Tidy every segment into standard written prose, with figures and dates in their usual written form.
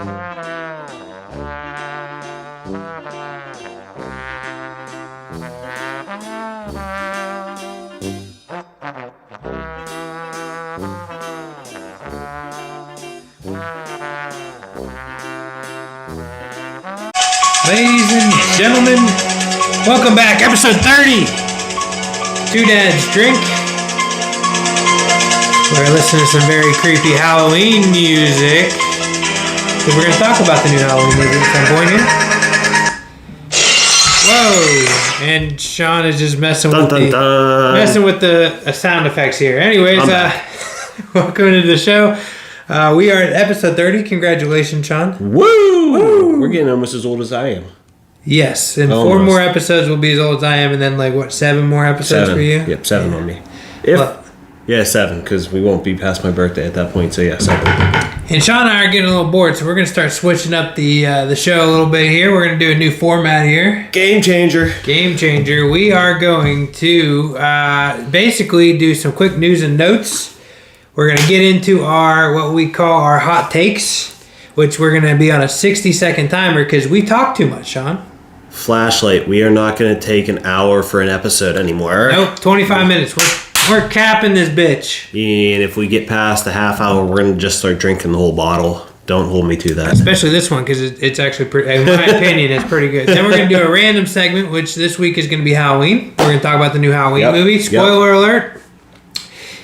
Ladies and gentlemen, welcome back. Episode 30. Two Dads Drink. We're listening to some very creepy Halloween music. Because we're going to talk about the new Halloween movie at some point here. Whoa. And Sean is just messing with the sound effects here. Anyways, welcome to the show. We are at episode 30. Congratulations, Sean. Woo! We're getting almost as old as I am. Yes, and almost. 4 more episodes will be as old as I am, and then 7 more episodes for you? Yep, 7 on me. 7, because we won't be past my birthday at that point, so yeah, 7. And Sean and I are getting a little bored, so we're going to start switching up the show a little bit here. We're going to do a new format here. Game changer. We are going to basically do some quick news and notes. We're going to get into what we call our hot takes, which we're going to be on a 60-second timer because we talk too much, Sean. Flashlight, we are not going to take an hour for an episode anymore. Nope, 25 minutes. We're capping this bitch. And if we get past the half hour, we're going to just start drinking the whole bottle. Don't hold me to that. Especially this one because it's actually, in my opinion, it's pretty good. Then we're going to do a random segment, which this week is going to be Halloween. We're going to talk about the new Halloween movie. Spoiler alert.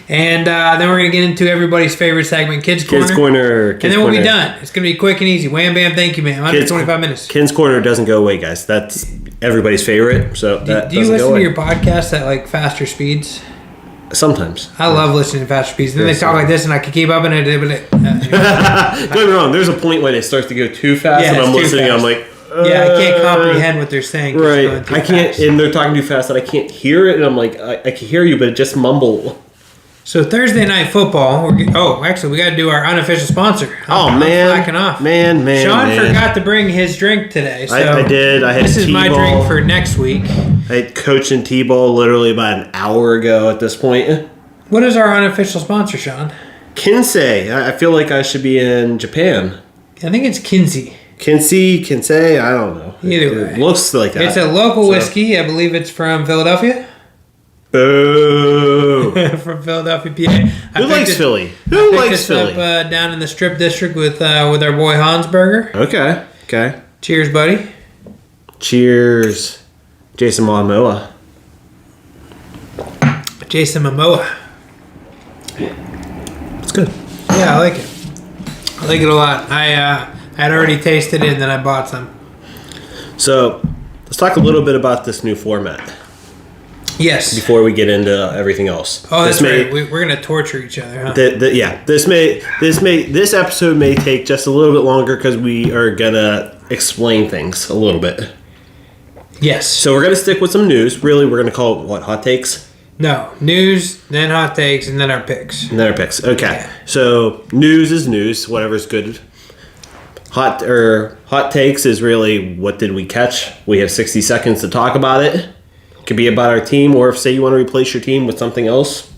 And then we're going to get into everybody's favorite segment, Kids Corner. And then we'll be done. It's going to be quick and easy. Wham, bam, thank you, man. Under 25 minutes. Kids Corner doesn't go away, guys. That's everybody's favorite. So do you listen to your podcast at faster speeds? Sometimes. I love listening to faster speeds. And then they talk like this and I can keep up and it. Don't get me wrong. There's a point when it starts to go too fast and I'm listening. I'm like... I can't comprehend what they're saying. Right. I can't... Fast. And they're talking too fast that I can't hear it. And I'm like, I can hear you, but it just mumble. So Thursday Night Football. Actually, we got to do our unofficial sponsor. I'm slacking off. Man. Sean forgot to bring his drink today. So I did. I had this is my drink for next week. I had Coach and T-Ball literally about an hour ago at this point. What is our unofficial sponsor, Sean? Kinsey. I feel like I should be in Japan. I think it's Kinsey. Kinsey. I don't know. Either way, it looks like that. It's a local whiskey. I believe it's from Philadelphia. Boo! From Philadelphia, PA. Who likes Philly? Who likes Philly? Up, down in the Strip District with our boy Hansberger. Okay. Cheers, buddy. Cheers, Jason Momoa. It's good. Yeah, I like it. I like it a lot. I had already tasted it and then I bought some. So, let's talk a little bit about this new format. Yes. Before we get into everything else. Oh, that's right. We're gonna torture each other, huh? This episode may take just a little bit longer because we are gonna explain things a little bit. Yes. So we're gonna stick with some news. Really, we're gonna call it what? Hot takes? No, news, then hot takes, and then our picks. Okay. Yeah. So news is news. Whatever's good. Hot takes is really what did we catch? We have 60 seconds to talk about it. Could be about our team, or if say you want to replace your team with something else.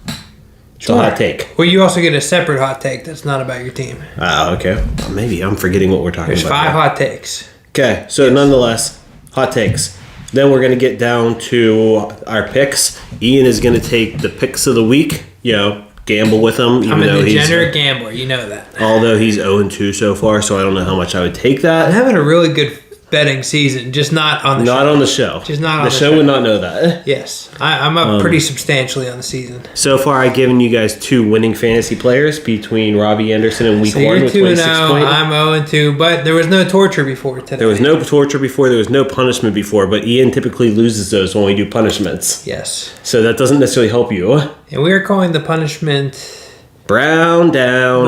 Sure. Hot take. Well, you also get a separate hot take that's not about your team. Okay. Well, maybe I'm forgetting what we're talking about. There's 5 hot takes. Okay, so nonetheless, hot takes. Then we're going to get down to our picks. Ian is going to take the picks of the week. Gamble with them. I'm a degenerate gambler. You know that. Although he's 0-2 so far, so I don't know how much I would take that. I'm having a really good betting season, just not on the show. Not on the show. Just not on the show. The show would not know that. Yes. I'm up pretty substantially on the season. So far, I've given you guys 2 winning fantasy players between Robbie Anderson and week 1 with 26 points. I'm 0-2, but there was no torture before today. There was no torture before. There was no punishment before, but Ian typically loses those when we do punishments. Yes. So that doesn't necessarily help you. And we are calling the punishment... Brown down.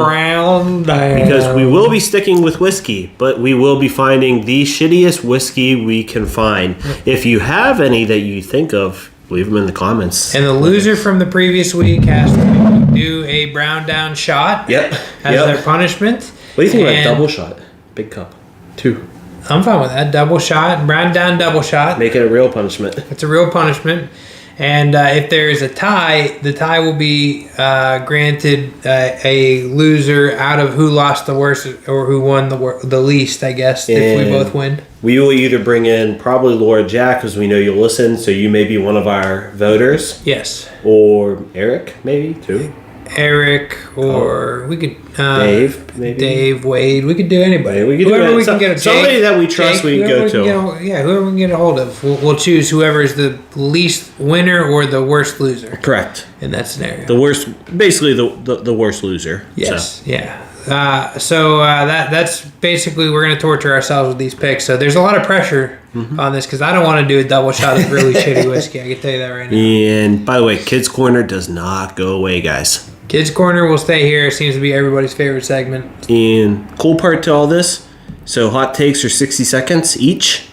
Because we will be sticking with whiskey, but we will be finding the shittiest whiskey we can find. If you have any that you think of, leave them in the comments. And the loser from the previous week has to do a brown down shot. Yep. As their punishment. What do you think about a double shot? Big cup. 2. I'm fine with that. Double shot. Brown down double shot. Make it a real punishment. It's a real punishment. And if there is a tie, the tie will be granted a loser out of who lost the worst or who won the least, I guess, if we both win. We will either bring in probably Laura Jack, because we know you'll listen, so you may be one of our voters. Yes. Or Eric, maybe, too. Eric, or we could Dave, maybe. Dave, Wade. We could do anybody. Yeah, we could whoever do we can get. Somebody that we trust, we can go to. Whoever we can get a hold of. We'll choose whoever is the least winner or the worst loser. Correct. In that scenario. The worst, basically the worst loser. Yes. So. Yeah. So that's basically, we're going to torture ourselves with these picks. So there's a lot of pressure on this because I don't want to do a double shot of really shitty whiskey. I can tell you that right now. And by the way, Kids Corner does not go away, guys. Kids Corner will stay here. It seems to be everybody's favorite segment. And cool part to all this, so hot takes are 60 seconds each.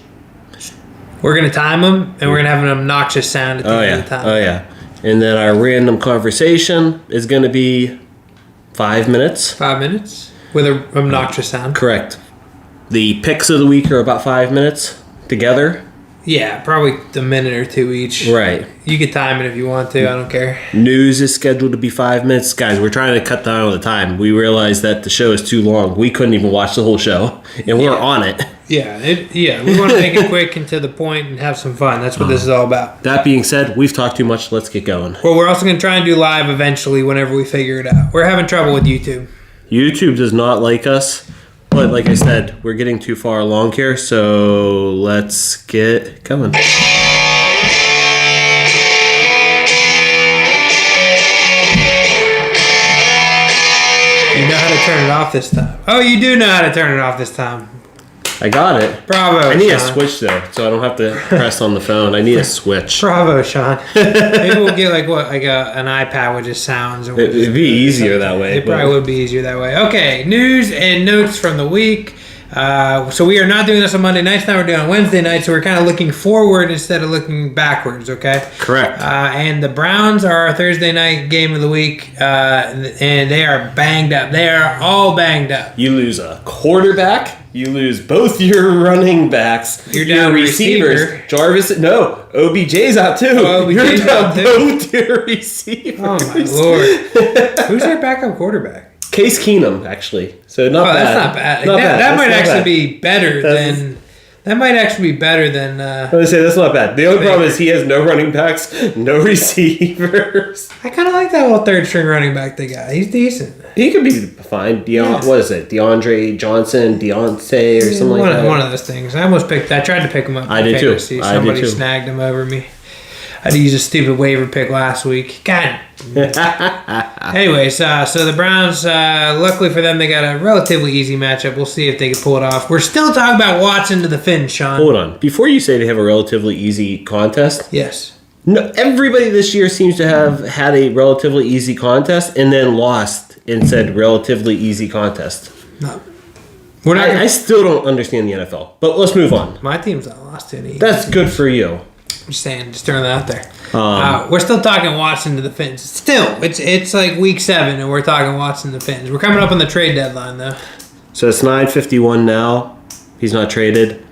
We're going to time them, and we're going to have an obnoxious sound at the end of the time. Oh, yeah. And then our random conversation is going to be 5 minutes. 5 minutes with an obnoxious sound. Correct. The picks of the week are about 5 minutes together. Yeah, probably a minute or two each. Right. You can time it if you want to. I don't care. News is scheduled to be 5 minutes. Guys, we're trying to cut down on the time. We realized that the show is too long. We couldn't even watch the whole show, and we're on it. Yeah, we want to make it quick and to the point and have some fun. That's what this is all about. That being said, we've talked too much. Let's get going. Well, we're also going to try and do live eventually whenever we figure it out. We're having trouble with YouTube. YouTube does not like us. But like I said, we're getting too far along here, so let's get going. You know how to turn it off this time. Oh, you do know how to turn it off this time. I got it. Bravo, I need Sean. a switch, though, so I don't have to press on the phone. I need a switch. Bravo, Sean. Maybe we'll get an iPad with just sounds. And It'd be easier that way. It probably would be easier that way. Okay, news and notes from the week. So we are not doing this on Monday nights. Now we're doing it on Wednesday night. So we're kind of looking forward instead of looking backwards. Okay. Correct. And the Browns are our Thursday night game of the week, and they are banged up. They are all banged up. You lose a quarterback. You lose both your running backs. You're down receivers. receiver. Jarvis, no. OBJ's out too. OBJ's You're down out too. both your receivers. Oh my lord. Who's their backup quarterback? Case Keenum, actually. So not bad. That's not bad. Not bad. That might That's not actually bad. be better than. That might actually be better than. I was going to say, that's not bad. The only problem is he has no running backs, no receivers. I kind of like that little third string running back they got. He's decent. He could be fine. What is it? DeAndre Johnson, Deontay, or something like that? One of those things. I tried to pick him up. I did too. Somebody snagged him over me. I had to use a stupid waiver pick last week. God. Anyways, so the Browns, luckily for them, they got a relatively easy matchup. We'll see if they can pull it off. We're still talking about Watson to the Finns, Sean. Hold on. Before you say they have a relatively easy contest. Yes. No, everybody this year seems to have had a relatively easy contest and then lost and said relatively easy contest. No. We're not. I still don't understand the NFL, but let's move on. My team's not lost any. That's good for you. Just saying, just throwing that out there. We're still talking Watson to the Finns. Still, it's like week 7, and we're talking Watson to the Finns. We're coming up on the trade deadline, though. So it's 9:51 now. He's not traded.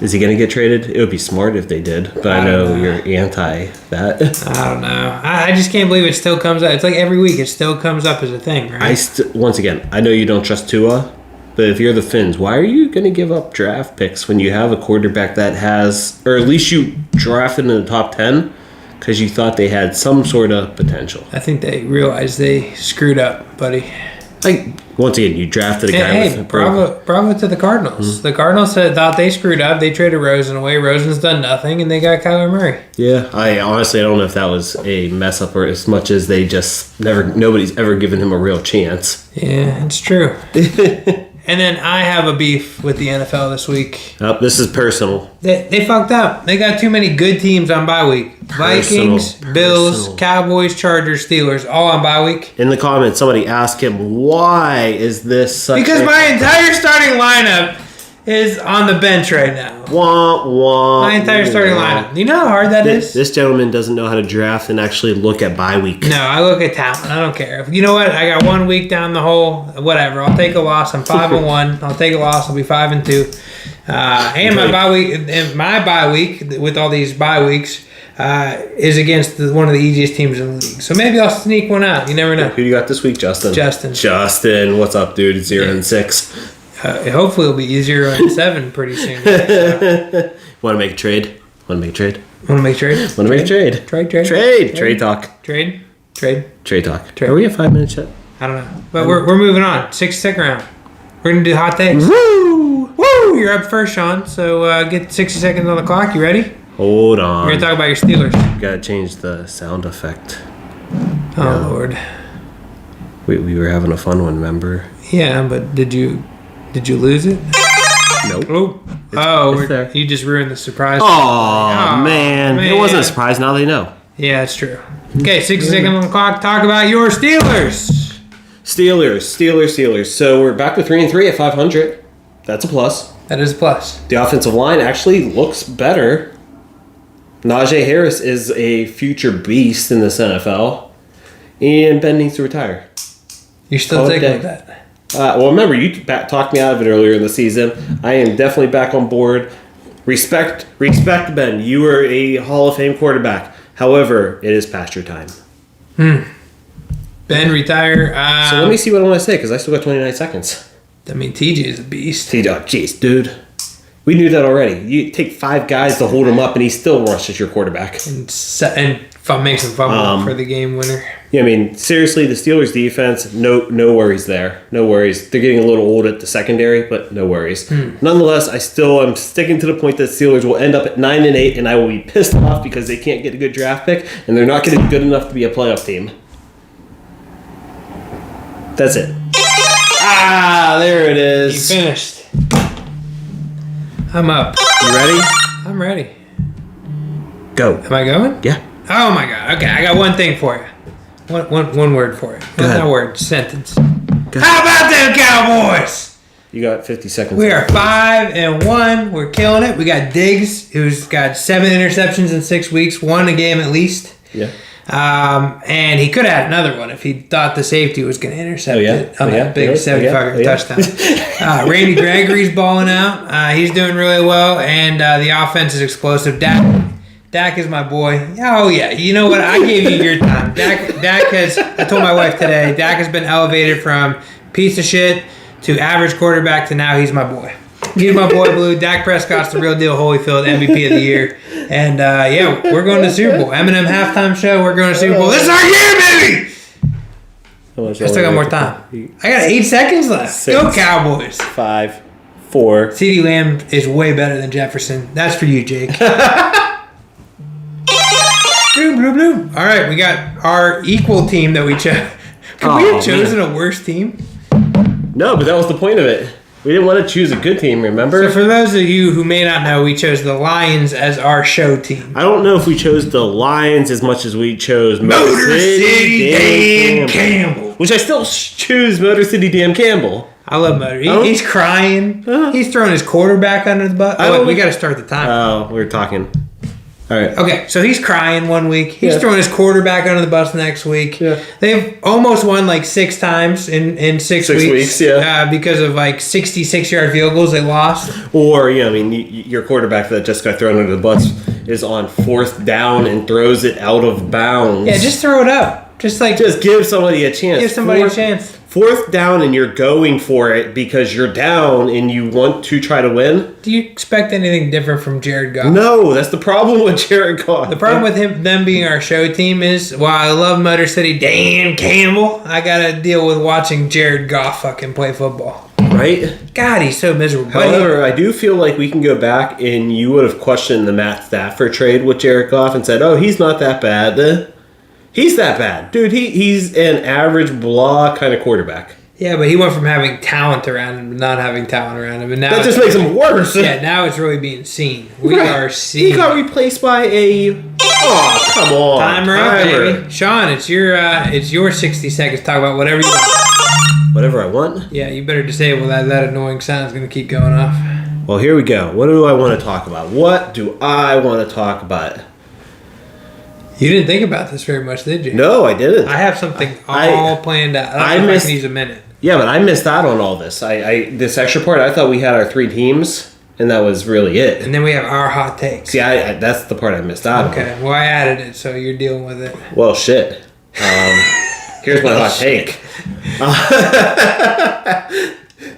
Is he going to get traded? It would be smart if they did, but I know you're anti that. I don't know. I just can't believe it still comes up. It's like every week it still comes up as a thing, right? Once again, I know you don't trust Tua, but if you're the Finns, why are you going to give up draft picks when you have a quarterback that has, or at least you drafted in the top 10 because you thought they had some sort of potential? I think they realized they screwed up, buddy. Like, once again, you drafted a guy with... bravo to the Cardinals. Mm-hmm. The Cardinals thought they screwed up. They traded Rosen away. Rosen's done nothing, and they got Kyler Murray. Yeah, I honestly don't know if that was a mess up or as much as they just nobody's ever given him a real chance. Yeah, it's true. And then I have a beef with the NFL this week. Oh, this is personal. They fucked up. They got too many good teams on bye week. Vikings, Bills, Cowboys, Chargers, Steelers, all on bye week. In the comments, somebody asked him, why is this such Because my entire starting lineup is on the bench right now. Wah, wah, my entire starting lineup. You know how hard that is? This gentleman doesn't know how to draft and actually look at bye week. No, I look at talent. I don't care. You know what? I got 1 week down the hole. Whatever. I'll take a loss. I'm 5-1. I'll take a loss. I'll be 5-2. And my bye week with all these bye weeks, is against one of the easiest teams in the league. So maybe I'll sneak one out. You never know. Who do you got this week, Justin? Justin, what's up, dude? 0-6. Hopefully it'll be 0-7 pretty soon. Want to make a trade? Want to make trade? Trade talk. Trade talk. Are we at 5 minutes yet? I don't know. But we're moving on. 60-second round. We're going to do hot takes. Woo! You're up first, Sean. So get 60 seconds on the clock. You ready? Hold on. We're going to talk about your Steelers. You got to change the sound effect. Oh, Lord. We were having a fun one, remember? Yeah, but did you lose it? Nope. It's there. You just ruined the surprise. Oh, man. It wasn't a surprise. Now they know. Yeah, it's true. Okay, 60 seconds on the clock. Talk about your Steelers. Steelers. So we're back to 3-3 at 500. That's a plus. That is a plus. The offensive line actually looks better. Najee Harris is a future beast in this NFL. And Ben needs to retire. You're still taking with that? Well, remember, you talked me out of it earlier in the season. I am definitely back on board. Respect, Ben. You are a Hall of Fame quarterback. However, it is past your time. Ben, retire. So let me see what I want to say, because I still got 29 seconds. I mean, TJ is a beast. Jeez, dude. We knew that already. You take 5 guys to hold him up, and he still rushes your quarterback. And makes him fumble for the game winner. Yeah, I mean, seriously, the Steelers' defense, no worries there. No worries. They're getting a little old at the secondary, but no worries. Nonetheless, I still am sticking to the point that Steelers will end up at 9-8, and I will be pissed off because they can't get a good draft pick, and they're not going to be good enough to be a playoff team. That's it. There it is. You finished. I'm up. You ready? I'm ready. Go. Am I going? Yeah. Oh my God. Okay, I got one thing for you. One word for you. Not word. Sentence. How about them Cowboys? You got 50 seconds. We are 5-1. We're killing it. We got Diggs, who's got 7 interceptions in 6 weeks, 1 a game at least. Yeah. And he could have had another one if he thought the safety was going to intercept it on that big 75-yard touchdown. Randy Gregory's balling out. He's doing really well, and the offense is explosive. Dak is my boy. Oh, yeah. You know what? I gave you your time. Dak has, I told my wife today, Dak has been elevated from piece of shit to average quarterback to now he's my boy. He's my boy, Blue. Dak Prescott's the real deal, Holyfield, MVP of the year. And, we're going to the Super Bowl. Eminem halftime show, we're going to Super Bowl. This is our year, baby! I still got more time. I got 8 seconds left. 6, Go Cowboys. 5, 4. CeeDee Lamb is way better than Jefferson. That's for you, Jake. Bloom. All right, we got our equal team that we chose. Could we have chosen a worse team? No, but that was the point of it. We didn't want to choose a good team, remember? So for those of you who may not know, we chose the Lions as our show team. I don't know if we chose the Lions as much as we chose Motor City Dan Campbell. Which I still choose Motor City Dan Campbell. I love Motor. He's crying. He's throwing his quarterback under the bus. We got to start the time. Oh, we're talking. All right. Okay, so he's crying one week. He's throwing his quarterback under the bus next week. Yeah. They've almost won like 6 times in 6 weeks. Because of like 66-yard field goals they lost. Or, your quarterback that just got thrown under the bus is on 4th down and throws it out of bounds. Yeah, just throw it up. Just give somebody a chance. Give somebody a chance. 4th down and you're going for it because you're down and you want to try to win. Do you expect anything different from Jared Goff? No, that's the problem with Jared Goff. The problem with them being our show team is, while I love Motor City Dan Campbell, I got to deal with watching Jared Goff fucking play football. Right? God, he's so miserable. However, I do feel like we can go back and you would have questioned the Matt Stafford trade with Jared Goff and said, oh, he's not that bad. He's that bad. Dude, he's an average blah kind of quarterback. Yeah, but he went from having talent around him to not having talent around him. And now that just makes him worse. Yeah, now it's really being seen. We are seeing. He got replaced by a... Oh, come on. Timer up, baby. Sean, it's your 60 seconds. Talk about whatever you want. Whatever I want? Yeah, you better disable that. That annoying sound's going to keep going off. Well, here we go. What do I want to talk about? You didn't think about this very much, did you? No, I didn't. I have something all planned out. I can use a minute. Yeah, but I missed out on all this. This extra part, I thought we had our 3 teams. And that was really it. And then we have our hot takes. See, that's the part I missed out on. Okay, well, I added it, so you're dealing with it. Well, shit. Here's my hot take.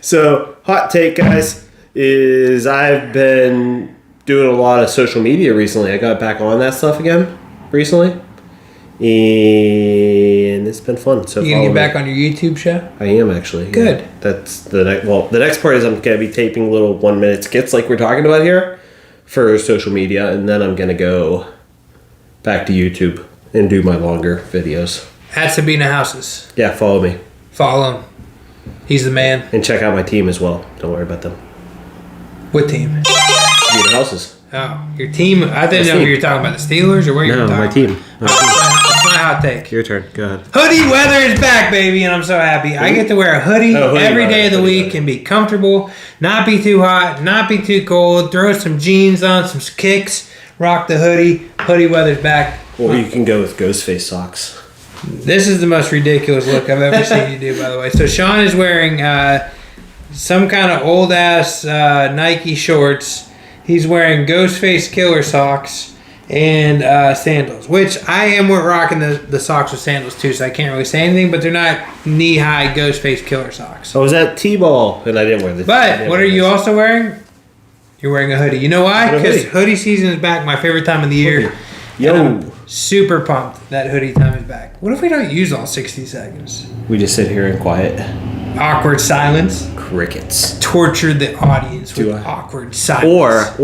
So, hot take, guys, is I've been doing a lot of social media recently. I got back on that stuff again recently. And it's been fun. So you gonna get back on your YouTube show? I am, actually. Good. Yeah. That's the next. Well, the next part is I'm gonna be taping little 1-minute skits like we're talking about here for social media, and then I'm gonna go back to YouTube and do my longer videos. At Sabina Houses. Yeah, follow me. Follow him. He's the man. And check out my team as well. Don't worry about them. What team? Sabina Houses. Oh, your team. I didn't know if you were talking about the Steelers or where you were talking my about. team. That's my hot take. Your turn. Go ahead. Hoodie weather is back, baby, and I'm so happy. I get to wear a hoodie every day of the week and be comfortable, not be too hot, not be too cold, throw some jeans on, some kicks, rock the hoodie. Hoodie weather's back. Or you can go with Ghostface socks. This is the most ridiculous look I've ever seen you do, by the way. So Sean is wearing some kind of old-ass Nike shorts. He's wearing Ghostface Killer socks and sandals, which I am rocking the socks with sandals too, so I can't really say anything, but they're not knee-high Ghostface Killer socks. Oh, was that T-ball? And I didn't wear this. But what are you also wearing? You're wearing a hoodie. You know why? Because hoodie season is back, my favorite time of the year. Yo. I'm super pumped that hoodie time is back. What if we don't use all 60 seconds? We just sit here in quiet. Awkward silence. Crickets. Torture the audience with awkward silence.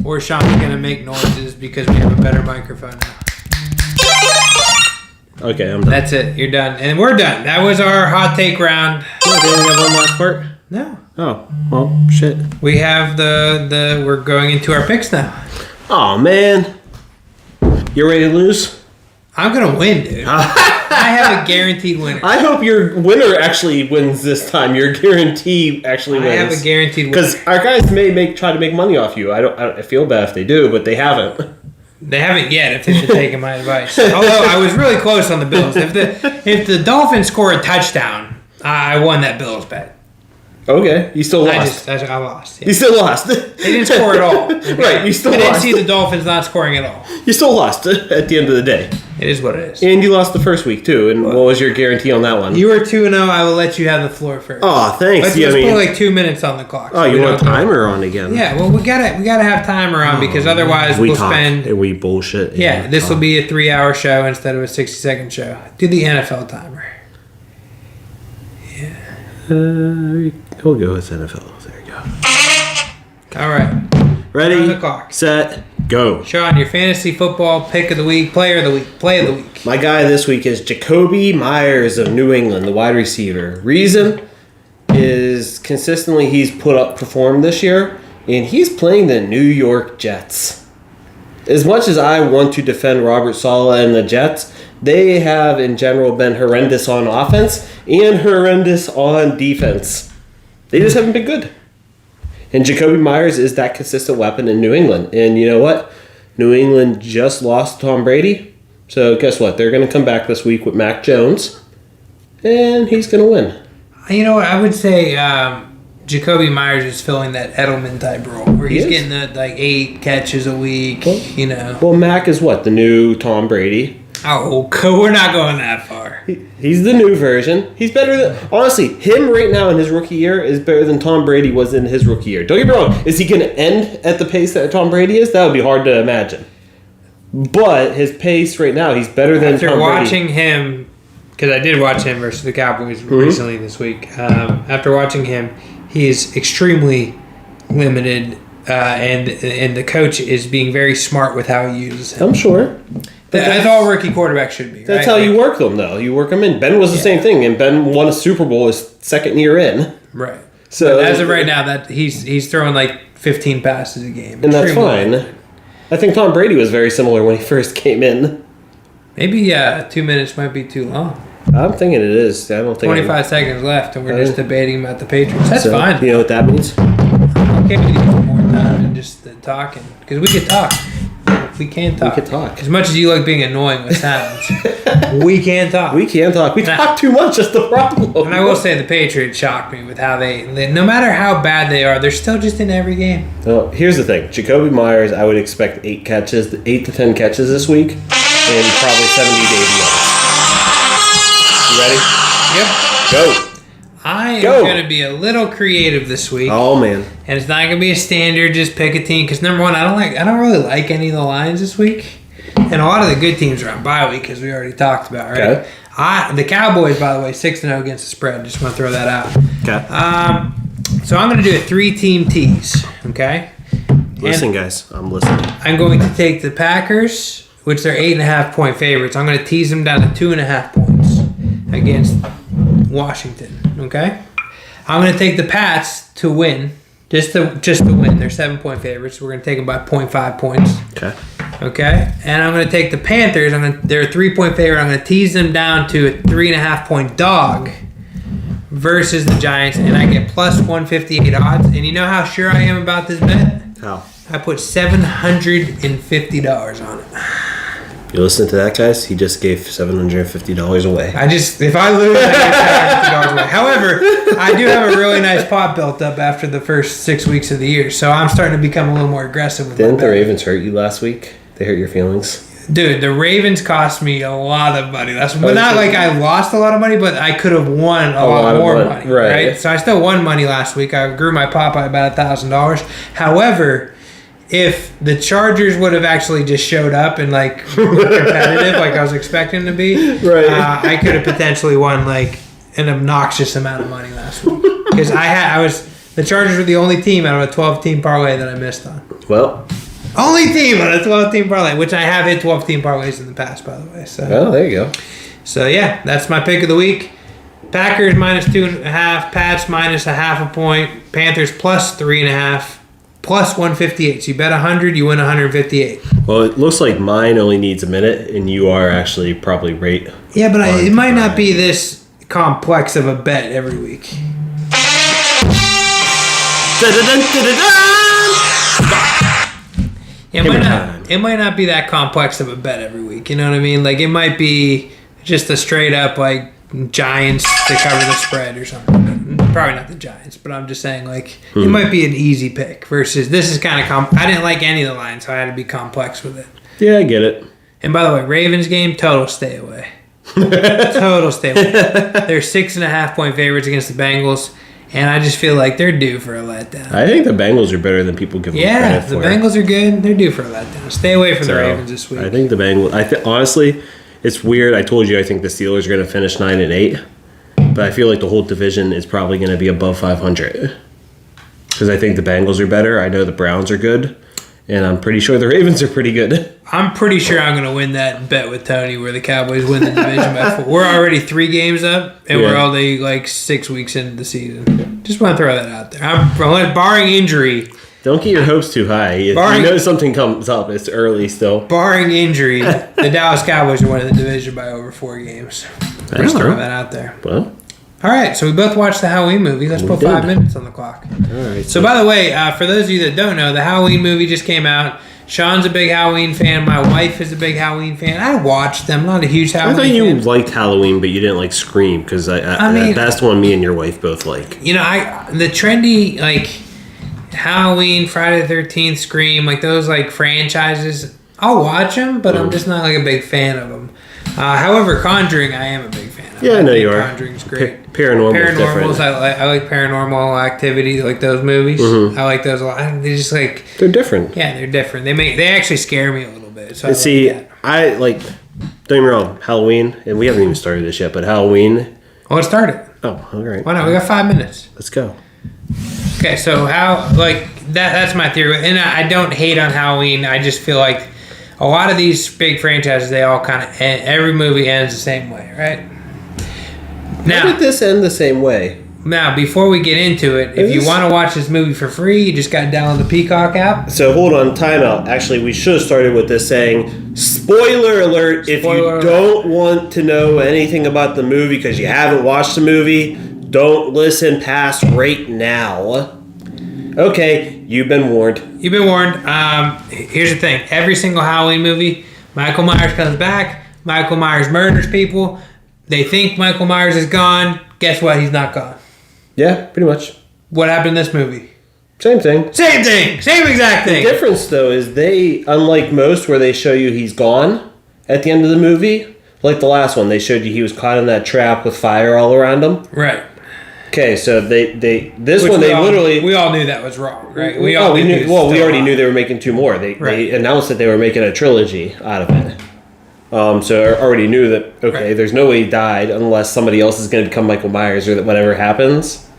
Or Sean's gonna make noises because we have a better microphone now. Okay, I'm done. That's it. You're done. And we're done. That was our hot take round. Yeah, do we have one last part? No. Oh, well, shit. We have we're going into our picks now. Oh, man. You ready to lose? I'm gonna win, dude. I have a guaranteed winner. I hope your winner actually wins this time. Your guarantee actually wins. I have a guaranteed winner. Because our guys may try to make money off you. I feel bad if they do, but they haven't. They haven't yet if they've taken my advice. Although I was really close on the Bills. If the Dolphins score a touchdown, I won that Bills bet. Okay, you still lost. I lost. Yeah. You still lost. They didn't score at all. Okay? Right, you still I lost. didn't see the Dolphins not scoring at all. You still lost at the end of the day. It is what it is. And you lost the first week, too. And what was your guarantee on that one? You were 2-0. I will let you have the floor first. Oh, thanks. Let's put like 2 minutes on the clock. Oh, you want a timer on again? Yeah, well, we gotta have timer on because otherwise we'll spend... And we bullshit. Yeah, this will be a 3-hour show instead of a 60-second show. Do the NFL timer. Yeah. We'll go with NFL. There you go. All right. Ready, on the clock. Set, go. Sean, your fantasy football pick of the week, player of the week, play of the week. My guy this week is Jacoby Myers of New England, the wide receiver. Reason is consistently he's performed this year, and he's playing the New York Jets. As much as I want to defend Robert Saleh and the Jets, they have in general been horrendous on offense and horrendous on defense. They just haven't been good. And Jacoby Myers is that consistent weapon in New England. And you know what? New England just lost Tom Brady. So guess what? They're going to come back this week with Mac Jones. And he's going to win. You know what? I would say Jacoby Myers is filling that Edelman type role. Where he's getting the 8 catches a week, you know. Well, Mac is what? The new Tom Brady. Oh, we're not going that far. He's the new version. He's better than... Honestly, him right now in his rookie year is better than Tom Brady was in his rookie year. Don't get me wrong. Is he going to end at the pace that Tom Brady is? That would be hard to imagine. But his pace right now, he's better than Tom Brady. After watching him... Because I did watch him versus the Cowboys recently this week. After watching him, he is extremely limited. And the coach is being very smart with how he uses him. I'm sure. That's all rookie quarterbacks should be. That's how you work them, though. You work them in. Ben was the same thing, and Ben won a Super Bowl his second year in. Right. So but as of right now, that he's throwing like 15 passes a game, and that's fine. I think Tom Brady was very similar when he first came in. Maybe 2 minutes might be too long. I'm thinking it is. I don't think 25 seconds left, and we're just debating about the Patriots. That's fine. You know what that means? Okay, we need more time than just talking because we could talk. We can't talk. We can talk. As much as you like being annoying with sounds, we can't talk. We can talk. We talk too much. That's the problem. And I will say the Patriots shocked me with how they no matter how bad they are, they're still just in every game. Well, here's the thing. Jacoby Myers, I would expect 8 to 10 catches this week, and probably 70 to 80 yards. You ready? Yep. Go. I am going to be a little creative this week. Oh man! And it's not going to be a standard. Just pick a team because number one, I don't really like any of the lines this week, and a lot of the good teams are on bye week because we already talked about right. Okay. The Cowboys, by the way, 6-0 against the spread. Just want to throw that out. Okay. So I'm going to do a 3-team tease. Okay. Listen, guys, I'm listening. I'm going to take the Packers, which they're 8.5-point favorites. I'm going to tease them down to 2.5 points against Washington. Okay, I'm going to take the Pats to win, just to win. They're 7-point favorites. We're going to take them by 0.5 points. Okay, and I'm going to take the Panthers. They're a 3-point favorite. I'm going to tease them down to a 3.5-point dog versus the Giants, and I get plus 158 odds. And you know how sure I am about this bet? How? I put $750 on it. You listen to that, guys? He just gave $750 away. If I lose, I get $750 away. However, I do have a really nice pot built up after the first 6 weeks of the year, so I'm starting to become a little more aggressive with Didn't the Ravens hurt you last week? They hurt your feelings? Dude, the Ravens cost me a lot of money. Not like I lost a lot of money, but I could have won a lot more money. Right? So I still won money last week. I grew my pot by about $1,000. However, if the Chargers would have actually just showed up and like competitive, like I was expecting to be, right? I could have potentially won like an obnoxious amount of money last week because the Chargers were the only team out of a 12-team parlay that I missed on. Well, only team on a 12-team parlay, which I have hit 12-team parlays in the past, by the way. So, there you go. So yeah, that's my pick of the week. Packers minus 2.5, Pats minus 0.5 point, Panthers plus 3.5. Plus 158. So you bet 100, you win 158. Well, it looks like mine only needs a minute, and you are actually probably right. Yeah, but it might not be this complex of a bet every week. It might not be that complex of a bet every week. You know what I mean? Like it might be just a straight up like Giants to cover the spread or something. Probably not the Giants, but I'm just saying like it might be an easy pick versus this is kind of I didn't like any of the lines, so I had to be complex with it. Yeah, I get it. And by the way, Ravens game, total stay away. Total stay away. They're 6.5-point favorites against the Bengals, and I just feel like they're due for a letdown. I think the Bengals are better than people give them credit for. Yeah, the Bengals are good. They're due for a letdown. Stay away from the Ravens this week. I think the Bengals. Honestly, it's weird. I told you I think the Steelers are going to finish 9-8. But I feel like the whole division is probably going to be above 500. Because I think the Bengals are better. I know the Browns are good. And I'm pretty sure the Ravens are pretty good. I'm pretty sure I'm going to win that bet with Tony where the Cowboys win the division by 4. We're already 3 games up, and we're only like 6 weeks into the season. Just want to throw that out there. Barring injury. Don't get your hopes too high. If you know something comes up, it's early still. Barring injury, the Dallas Cowboys are winning the division by over 4 games. Just throw that out there. Well, all right, so we both watched the Halloween movie. Let's put 5 minutes on the clock. All right. So, by the way, for those of you that don't know, the Halloween movie just came out. Sean's a big Halloween fan. My wife is a big Halloween fan. I watched them. Not a huge Halloween fan. I thought you liked Halloween, but you didn't like Scream because I mean, that's the one me and your wife both like. You know, the trendy like Halloween, Friday the 13th, Scream, like those like franchises. I'll watch them, but I'm just not like a big fan of them. However, Conjuring, I am a big fan of. Yeah, I know you are. Conjuring's great. Paranormal's I like Paranormal Activity, like those movies. Mm-hmm. I like those a lot. They just like they're different. Yeah, they're different. They actually scare me a little bit. So I like. Don't get me wrong, Halloween, and we haven't even started this yet, but Halloween. Oh, let's start it. Oh, all right. Why not? We got 5 minutes. Let's go. Okay, so that's my theory, and I don't hate on Halloween. I just feel like a lot of these big franchises, they all kind of every movie ends the same way, right? Now, how did this end the same way? Now, before we get into it, if you want to watch this movie for free, you just got to download the Peacock app. So hold on, timeout. Actually, we should have started with this saying, spoiler alert, if you don't want to know anything about the movie because you haven't watched the movie, don't listen past right now. Okay, you've been warned. You've been warned. Here's the thing. Every single Halloween movie, Michael Myers comes back. Michael Myers murders people. They think Michael Myers is gone. Guess what? He's not gone. Yeah, pretty much. What happened in this movie? Same thing. Same thing. Same exact thing. The difference, though, is they, unlike most where they show you he's gone at the end of the movie, like the last one, they showed you he was caught in that trap with fire all around him. Right. Okay, so literally we all knew that was wrong, right? We already knew they were making 2 more. They announced that they were making a trilogy out of it. So I already knew that, there's no way he died unless somebody else is going to become Michael Myers or that whatever happens.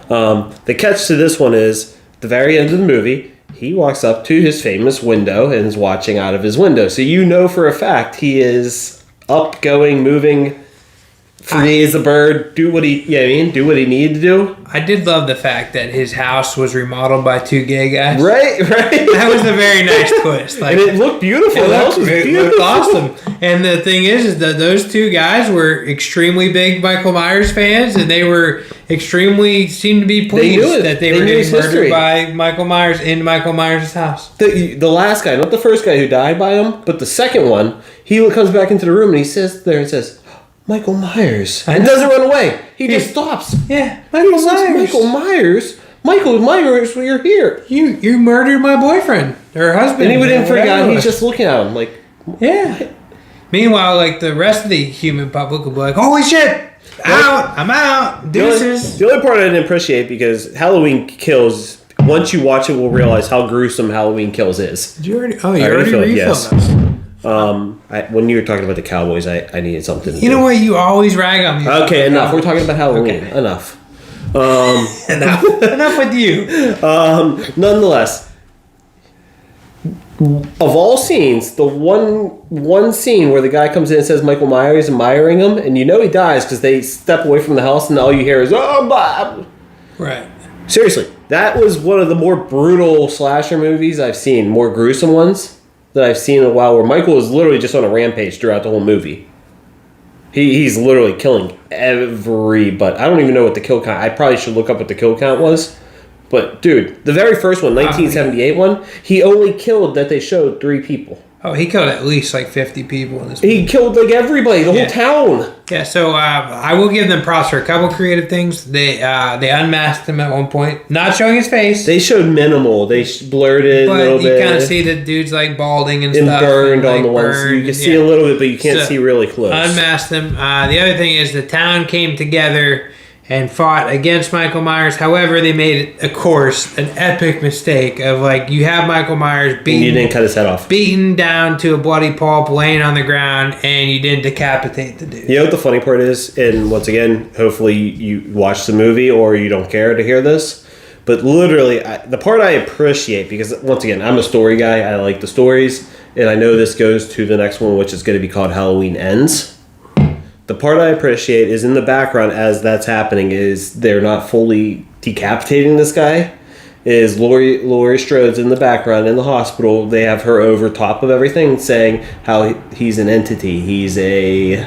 The catch to this one is, the very end of the movie, he walks up to his famous window and is watching out of his window. So you know for a fact he is up, going, moving, free as a bird, do what he needed to do. I did love the fact that his house was remodeled by 2 gay guys. Right. That was a very nice twist. Like, and it looked beautiful. It looked awesome. And the thing is that those 2 guys were extremely big Michael Myers fans, and they were seemed to be pleased that they were getting murdered by Michael Myers in Michael Myers' house. The last guy, not the first guy who died by him, but the second one, he comes back into the room and he says, Michael Myers. And doesn't run away. He just stops. Yeah, Michael Myers. Michael Myers, you're here. You murdered my boyfriend or husband. And he didn't forget. He's just looking at him like, yeah. What? Meanwhile, like the rest of the human public will be like, holy shit, I'm out, deuces. The only part I didn't appreciate, because Halloween Kills, once you watch it, we'll realize how gruesome Halloween Kills is. Did you already? Oh, you already refilled us. When you were talking about the Cowboys, I needed something. You know what? You always rag on me. Okay, enough. We're talking about Halloween. Okay. Enough. Enough with you. Nonetheless, of all scenes, the one scene where the guy comes in and says Michael Myers and miring him, and you know he dies because they step away from the house and all you hear is, oh, Bob. Right. Seriously, that was one of the more brutal slasher movies I've seen, more gruesome ones that I've seen in a while, where Michael is literally just on a rampage throughout the whole movie. He's literally killing everybody. I don't even know what the kill count. I probably should look up what the kill count was. But dude, the very first one, 1978 one, he only killed that they showed 3 people. Oh, he killed at least like 50 people in this movie. He killed like everybody, the whole town. Yeah, so I will give them props for a couple creative things. They unmasked him at one point, not showing his face. They showed minimal. They blurred it a little bit. But you kind of see the dude's like balding and stuff. And burned on the ones. So you can see a little bit, but you can't see really close. Unmasked them. The other thing is the town came together and fought against Michael Myers. However, they made, of course, an epic mistake of like, you have Michael Myers beaten. You didn't cut his head off. Beaten down to a bloody pulp, laying on the ground, and you didn't decapitate the dude. You know what the funny part is? And once again, hopefully you watch the movie or you don't care to hear this. But literally, the part I appreciate, because once again, I'm a story guy. I like the stories. And I know this goes to the next one, which is going to be called Halloween Ends. The part I appreciate is in the background as that's happening is they're not fully decapitating this guy. Is Laurie Strode's in the background in the hospital. They have her over top of everything saying how he's an entity. He's he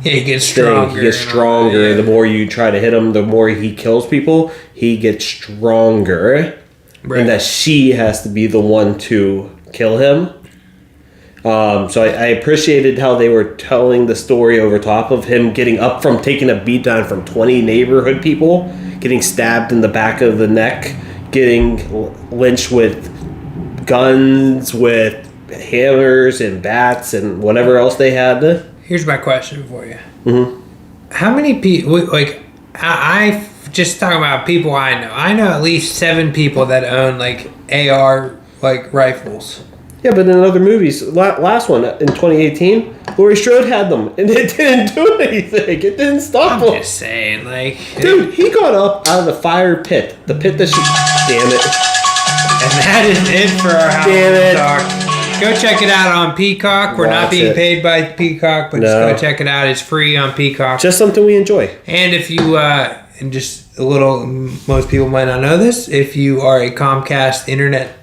gets stronger. He gets stronger. The more you try to hit him, the more he kills people. He gets stronger. Right. And that she has to be the one to kill him. So I appreciated how they were telling the story over top of him getting up from taking a beat down from 20 neighborhood people, getting stabbed in the back of the neck, getting lynched with guns, with hammers and bats and whatever else they had. Here's my question for you. Mm-hmm. How many people, like, I just talking about people I know. I know at least 7 people that own, like, AR, like, rifles. Yeah, but in other movies, last one in 2018, Laurie Strode had them, and it didn't do anything. It didn't stop him. I'm just saying, like, dude, he got up out of the fire pit, the pit that she. Damn it! And that is it for our Halloween talk. Go check it out on Peacock. We're not being paid by Peacock, but just go check it out. It's free on Peacock. Just something we enjoy. And if you, and just a little, most people might not know this, if you are a Comcast internet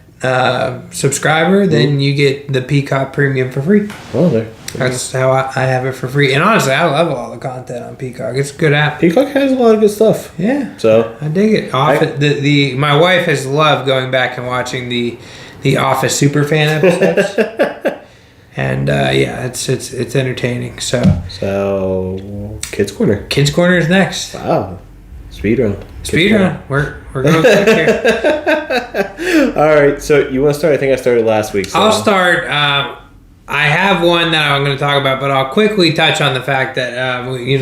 subscriber, then you get the Peacock Premium for free. Oh, there. That's how I have it for free. And honestly, I love all the content on Peacock. It's a good app. Peacock has a lot of good stuff. Yeah. So I dig it. My wife has loved going back and watching the Office Superfan episodes. And it's entertaining. So Kids Corner. Kids Corner is next. Wow. Speedrun. We're going quick here. All right. So you want to start? I think I started last week. So. I'll start. I have one that I'm going to talk about, but I'll quickly touch on the fact that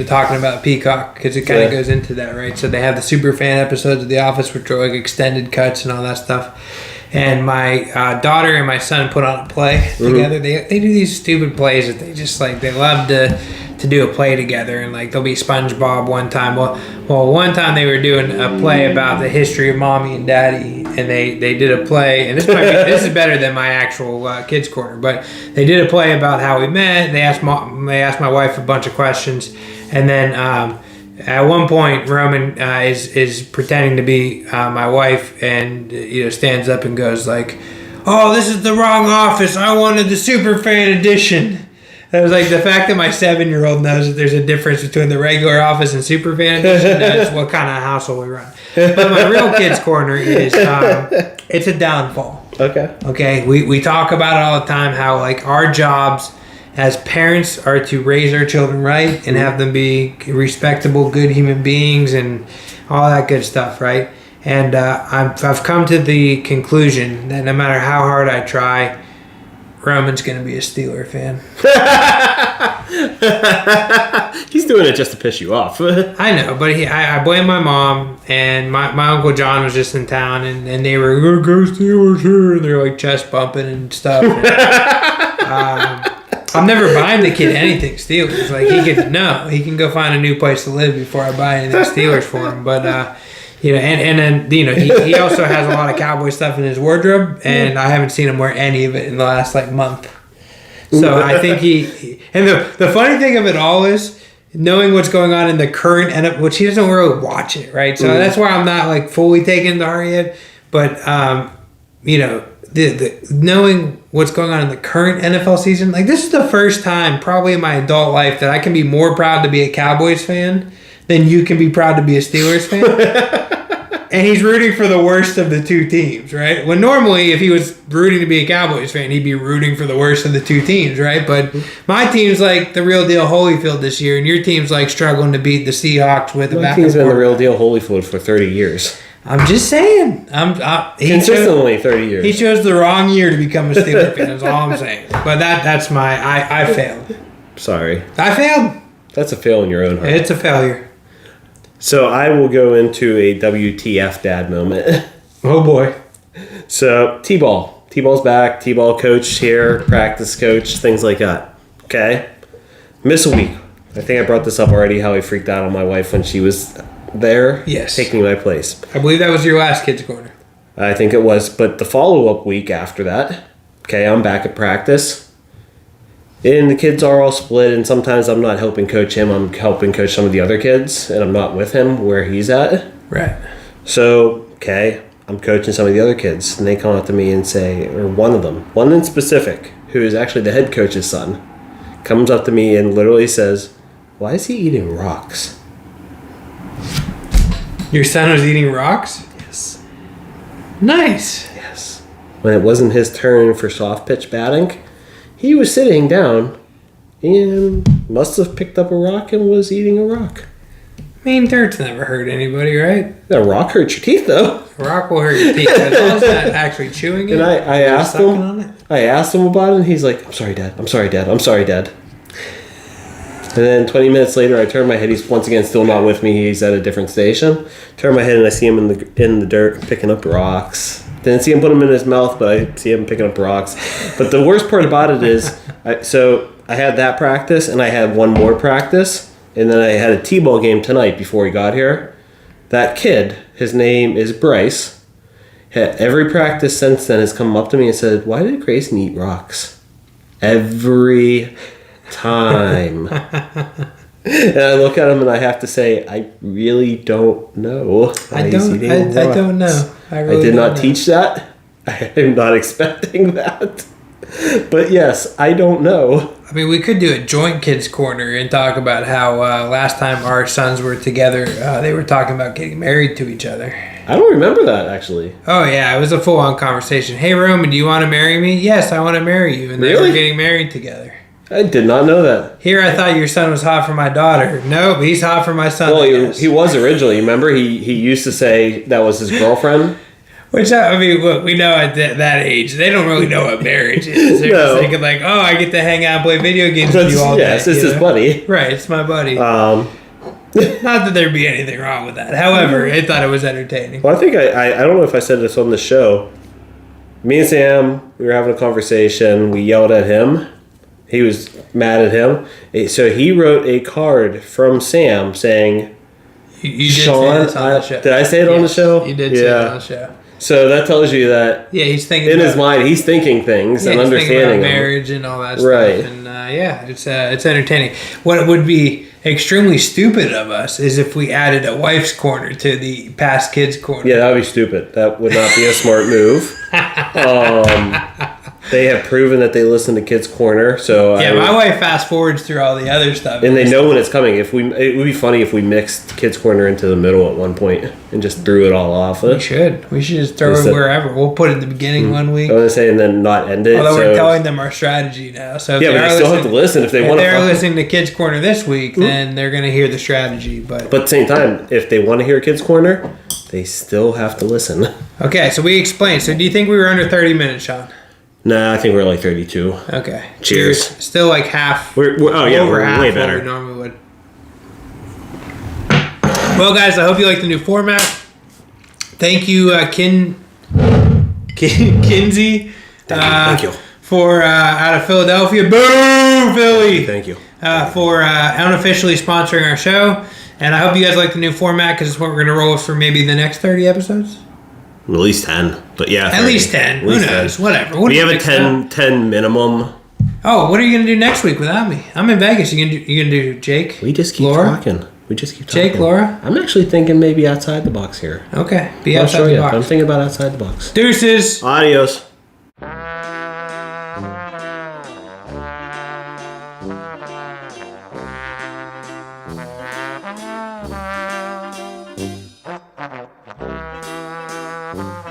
talking about Peacock, because it kind of goes into that, right? So they have the super fan episodes of The Office, which are like extended cuts and all that stuff. And my daughter and my son put on a play together. They do these stupid plays that they just like. They love to do a play together, and like there'll be SpongeBob one time. Well, one time they were doing a play about the history of Mommy and Daddy, and they did a play. And this is better than my actual Kids Corner, but they did a play about how we met. They asked my wife a bunch of questions, and then at one point Roman is pretending to be my wife, and stands up and goes like, "Oh, this is the wrong Office. I wanted the super fan edition." That was like the fact that my 7-year-old knows that there's a difference between the regular Office and Superfan edition. Knows what kind of household we run. But my real Kids Corner is it's a downfall. Okay. We talk about it all the time how like our jobs as parents are to raise our children right and have them be respectable, good human beings and all that good stuff, right? And I've come to the conclusion that no matter how hard I try, Roman's going to be a Steeler fan. He's doing it just to piss you off. I know, but I blame my mom, and my Uncle John was just in town, and they were, "Go Steelers here," and they're like chest bumping and stuff. And, I'm never buying the kid anything Steelers. Like he can go find a new place to live before I buy anything Steelers for him. But and then he also has a lot of Cowboy stuff in his wardrobe, and I haven't seen him wear any of it in the last like month. So I think and the funny thing of it all is knowing what's going on in the current NFL, which he doesn't really watch it, right? So that's why I'm not like fully taken to heart yet. But the knowing what's going on in the current NFL season, like this is the first time probably in my adult life that I can be more proud to be a Cowboys fan than you can be proud to be a Steelers fan. And he's rooting for the worst of the two teams, right? When normally if he was rooting to be a Cowboys fan, he'd be rooting for the worst of the two teams, right? But my team's like the real deal Holyfield this year, and your team's like struggling to beat the Seahawks with a backup. My team's been the real deal Holyfield for 30 years. I'm just saying. Consistently 30 years. He chose the wrong year to become a Steelers fan, is all I'm saying. But that's I failed. Sorry. I failed. That's a fail in your own heart. It's a failure. So I will go into a WTF dad moment. Oh boy. So T-ball. T-ball's back. T-ball coach here. Practice coach. Things like that. Okay. Miss a week. I think I brought this up already, how I freaked out on my wife when she was there. Yes. Taking my place. I believe that was your last Kids Corner. I think it was. But the follow-up week after that, okay, I'm back at practice. And the kids are all split, and sometimes I'm not helping coach him. I'm helping coach some of the other kids, and I'm not with him where he's at. Right. So, okay, I'm coaching some of the other kids, and they come up to me and say, or one in specific, who is actually the head coach's son, comes up to me and literally says, "Why is he eating rocks?" Your son was eating rocks? Yes. Nice. Yes. When it wasn't his turn for soft pitch batting, he was sitting down and must have picked up a rock and was eating a rock. I mean, dirt's never hurt anybody, right? A rock hurts your teeth, though. A rock will hurt your teeth. As long as not actually chewing it. And I asked him about it, and he's like, "I'm sorry, Dad. I'm sorry, Dad. I'm sorry, Dad." And then 20 minutes later, I turn my head. He's once again still not with me. He's at a different station. Turn my head, and I see him in the dirt picking up rocks. Didn't see him put them in his mouth, but I see him picking up rocks. But the worst part about it is, I had that practice, and I had one more practice, and then I had a T-ball game tonight before he got here. That kid, his name is Bryce, every practice since then has come up to me and said, "Why did Grayson eat rocks?" Every time. And I look at him and I have to say, I really don't know. I don't know. I did not teach that. I am not expecting that. But yes, I don't know. I mean, we could do a joint kids corner and talk about how last time our sons were together, they were talking about getting married to each other. I don't remember that, actually. Oh, yeah. It was a full-on conversation. Hey, Roman, do you want to marry me? Yes, I want to marry you. And they were getting married together. I did not know that. Here, I thought your son was hot for my daughter. Nope, he's hot for my son. Well, he was originally. Remember, he used to say that was his girlfriend? Which, I mean, look, we know at that age, they don't really know what marriage is. They're just thinking like, oh, I get to hang out and play video games with you all day. Yes, it's his buddy. Right, it's my buddy. Not that there'd be anything wrong with that. However, I thought it was entertaining. Well, I think I don't know if I said this on the show. Me and Sam, we were having a conversation. We yelled at him. He was mad at him. So he wrote a card from Sam saying, You did Sean, say this on the show. Did I say it on the show? You did say it on the show. So that tells you that he's thinking in his mind, he's thinking things and understanding marriage and all that right. stuff. And it's entertaining. What would be extremely stupid of us is if we added a wife's corner to the past kids corner. Yeah, that would be stupid. That would not be a smart move. They have proven that they listen to Kids Corner, so my wife fast forwards through all the other stuff, and they know when it's coming. It would be funny if we mixed Kids Corner into the middle at one point and just threw it all off. We should just throw it wherever. We'll put it at the beginning one week. I was gonna say, and then not end it. Although we're telling them our strategy now, so but they still have to listen if they want. If they're listening to Kids Corner this week, then they're gonna hear the strategy. But at the same time, if they want to hear Kids Corner, they still have to listen. Okay, so we explained. So do you think we were under 30 minutes, Sean? Nah, I think we're like 32. Okay. Cheers. Still like half. We're over half way better. what we normally would. Well, guys, I hope you like the new format. Thank you, Kinsey. Thank you. For out of Philadelphia. Boom, Philly. Thank you. For unofficially sponsoring our show. And I hope you guys like the new format because it's what we're going to roll with for maybe the next 30 episodes. At least 10. But yeah. 30. At least 10. Who knows? 10. Whatever. We have a 10 minimum. Oh, what are you going to do next week without me? I'm in Vegas. You gonna do Jake? We just keep talking. Jake, Laura? I'm actually thinking maybe outside the box here. Okay. Be outside the box. I'm thinking about outside the box. Deuces. Adios. Thank you.